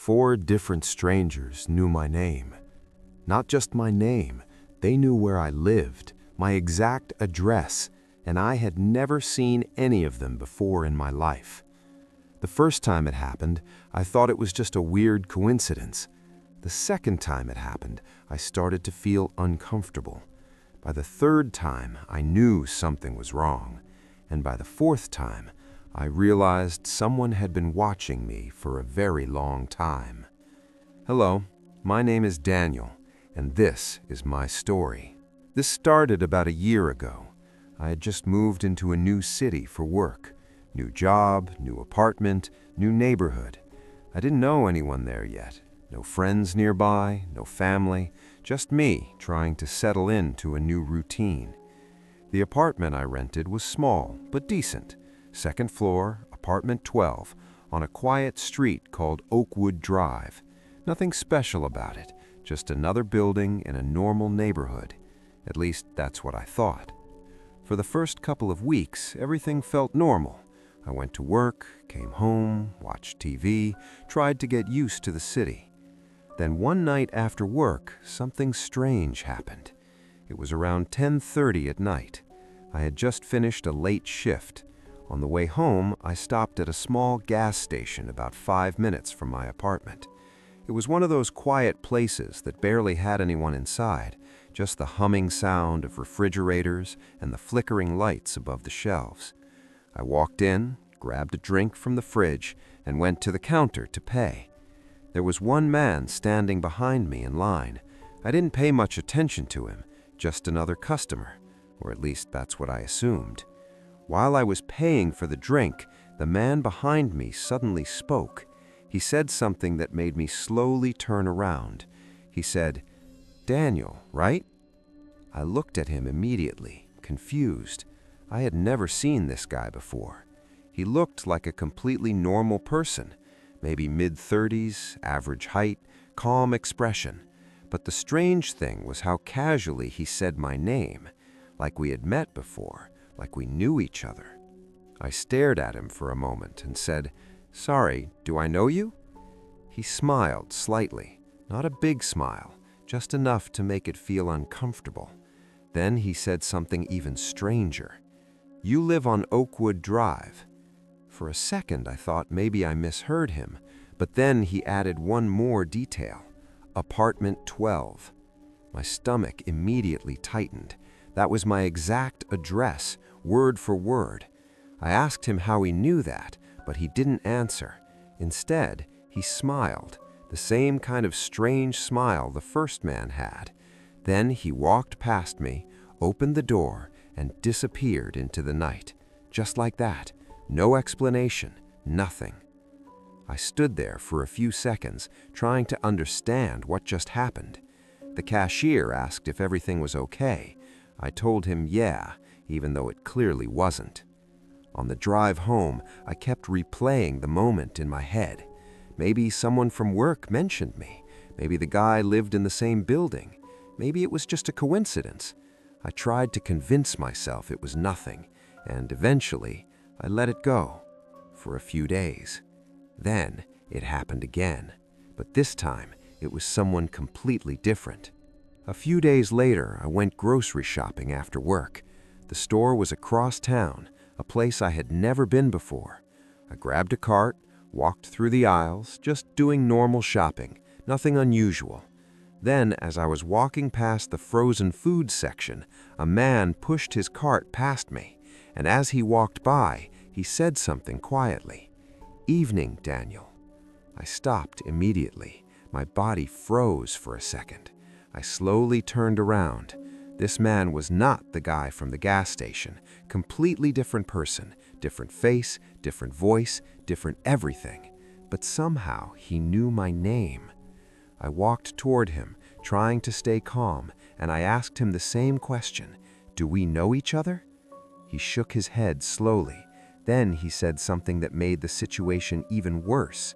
4 different strangers knew my name. Not just my name, they knew where I lived, my exact address, and I had never seen any of them before in my life. The first time it happened, I thought it was just a weird coincidence. The second time it happened, I started to feel uncomfortable. By the third time, I knew something was wrong. And by the fourth time, I realized someone had been watching me for a very long time. Hello, my name is Daniel, and this is my story. This started about a year ago. I had just moved into a new city for work. New job, new apartment, new neighborhood. I didn't know anyone there yet. No friends nearby, no family, just me trying to settle into a new routine. The apartment I rented was small, but decent. Second floor, apartment 12, on a quiet street called Oakwood Drive. Nothing special about it, just another building in a normal neighborhood. At least that's what I thought. For the first couple of weeks, everything felt normal. I went to work, came home, watched TV, tried to get used to the city. Then one night after work, something strange happened. It was around 10:30 at night. I had just finished a late shift. On the way home, I stopped at a small gas station about 5 minutes from my apartment. It was one of those quiet places that barely had anyone inside, just the humming sound of refrigerators and the flickering lights above the shelves. I walked in, grabbed a drink from the fridge, and went to the counter to pay. There was one man standing behind me in line. I didn't pay much attention to him, just another customer, or at least that's what I assumed. While I was paying for the drink, the man behind me suddenly spoke. He said something that made me slowly turn around. He said, "Daniel, right?" I looked at him immediately, confused. I had never seen this guy before. He looked like a completely normal person, maybe mid-30s, average height, calm expression. But the strange thing was how casually he said my name, like we had met before, like we knew each other. I stared at him for a moment and said, "Sorry, do I know you?" He smiled slightly, not a big smile, just enough to make it feel uncomfortable. Then he said something even stranger. "You live on Oakwood Drive." For a second, I thought maybe I misheard him, but then he added one more detail. Apartment 12. My stomach immediately tightened. That was my exact address, word for word. I asked him how he knew that, but he didn't answer. Instead, he smiled, the same kind of strange smile the first man had. Then he walked past me, opened the door, and disappeared into the night. Just like that. No explanation, nothing. I stood there for a few seconds, trying to understand what just happened. The cashier asked if everything was okay. I told him yeah, even though it clearly wasn't. On the drive home, I kept replaying the moment in my head. Maybe someone from work mentioned me. Maybe the guy lived in the same building. Maybe it was just a coincidence. I tried to convince myself it was nothing, and eventually, I let it go for a few days. Then it happened again, but this time it was someone completely different. A few days later, I went grocery shopping after work. The store was across town, a place I had never been before. I grabbed a cart, walked through the aisles, just doing normal shopping, nothing unusual. Then, as I was walking past the frozen food section, a man pushed his cart past me, and as he walked by, he said something quietly. "Evening, Daniel." I stopped immediately. My body froze for a second. I slowly turned around. This man was not the guy from the gas station. Completely different person, different face, different voice, different everything. But somehow he knew my name. I walked toward him, trying to stay calm, and I asked him the same question. "Do we know each other?" He shook his head slowly. Then he said something that made the situation even worse.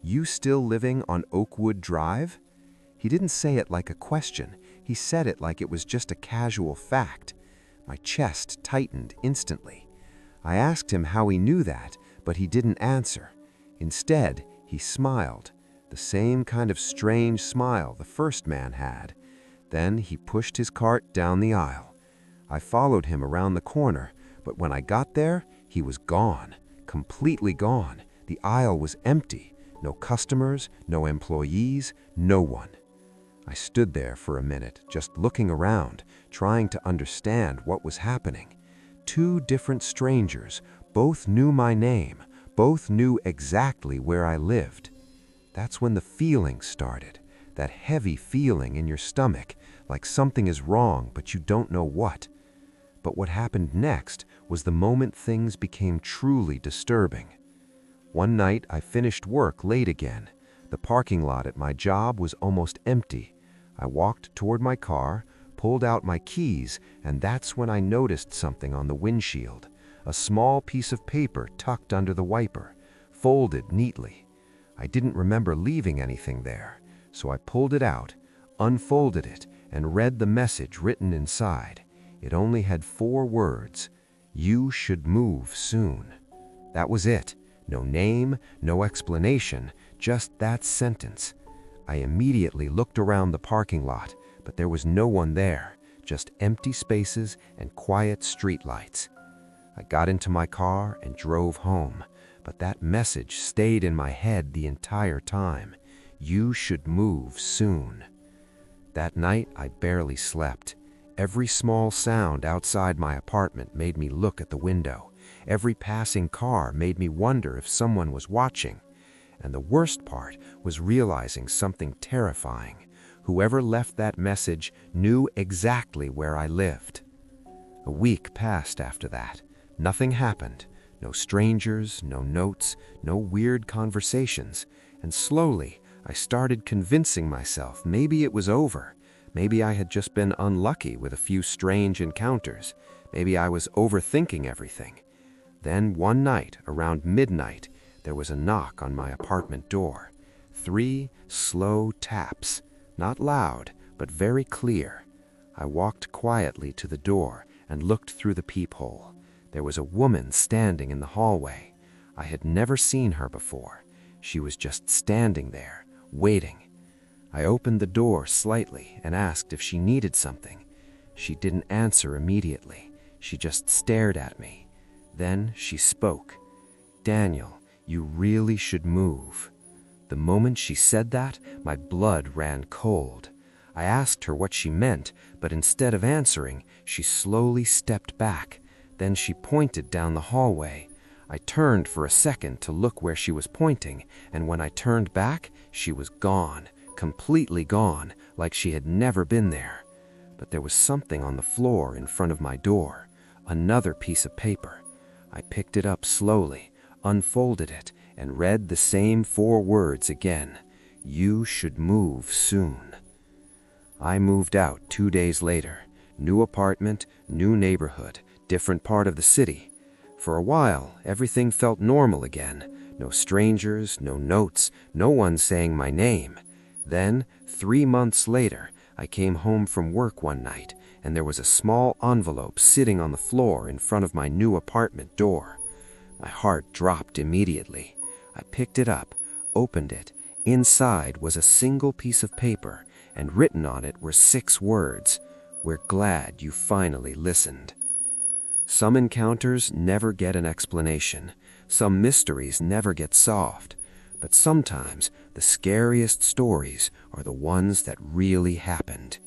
"You still living on Oakwood Drive?" He didn't say it like a question. He said it like it was just a casual fact. My chest tightened instantly. I asked him how he knew that, but he didn't answer. Instead, he smiled. the same kind of strange smile the first man had. Then he pushed his cart down the aisle. I followed him around the corner, but when I got there, he was gone, completely gone. The aisle was empty. No customers, no employees, no one. I stood there for a minute, just looking around, trying to understand what was happening. Two different strangers, both knew my name, both knew exactly where I lived. That's when the feeling started, that heavy feeling in your stomach, like something is wrong, but you don't know what. But what happened next was the moment things became truly disturbing. One night, I finished work late again. The parking lot at my job was almost empty. I walked toward my car, pulled out my keys, and that's when I noticed something on the windshield. A small piece of paper tucked under the wiper, folded neatly. I didn't remember leaving anything there, so I pulled it out, unfolded it, and read the message written inside. It only had 4 words: "You should move soon." That was it. No name, no explanation, just that sentence. I immediately looked around the parking lot, but there was no one there, just empty spaces and quiet streetlights. I got into my car and drove home, but that message stayed in my head the entire time. You should move soon. That night, I barely slept. Every small sound outside my apartment made me look at the window. Every passing car made me wonder if someone was watching. And the worst part was realizing something terrifying. Whoever left that message knew exactly where I lived. A week passed after that. Nothing happened. No strangers, no notes, no weird conversations. And slowly, I started convincing myself maybe it was over. Maybe I had just been unlucky with a few strange encounters. Maybe I was overthinking everything. Then one night, around midnight, there was a knock on my apartment door. 3 slow taps, not loud, but very clear. I walked quietly to the door and looked through the peephole. There was a woman standing in the hallway. I had never seen her before. She was just standing there, waiting. I opened the door slightly and asked if she needed something. She didn't answer immediately. She just stared at me. Then she spoke. "Daniel, you really should move." The moment she said that, my blood ran cold. I asked her what she meant, but instead of answering, she slowly stepped back. Then she pointed down the hallway. I turned for a second to look where she was pointing, and when I turned back, she was gone, completely gone, like she had never been there. But there was something on the floor in front of my door, another piece of paper. I picked it up slowly, unfolded it, and read the same 4 words again: "You should move soon." I moved out 2 days later. New apartment, new neighborhood, different part of the city. For a while, everything felt normal again. No strangers, no notes, no one saying my name. Then, 3 months later, I came home from work one night, and there was a small envelope sitting on the floor in front of my new apartment door. My heart dropped immediately. I picked it up, opened it. Inside was a single piece of paper, and written on it were 6 words: "We're glad you finally listened." Some encounters never get an explanation. Some mysteries never get solved. But sometimes the scariest stories are the ones that really happened.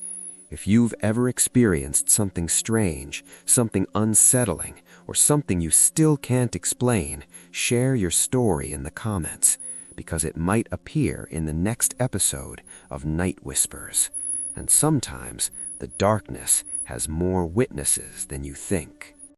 If you've ever experienced something strange, something unsettling, or something you still can't explain, share your story in the comments, because it might appear in the next episode of Night Whispers. And sometimes the darkness has more witnesses than you think.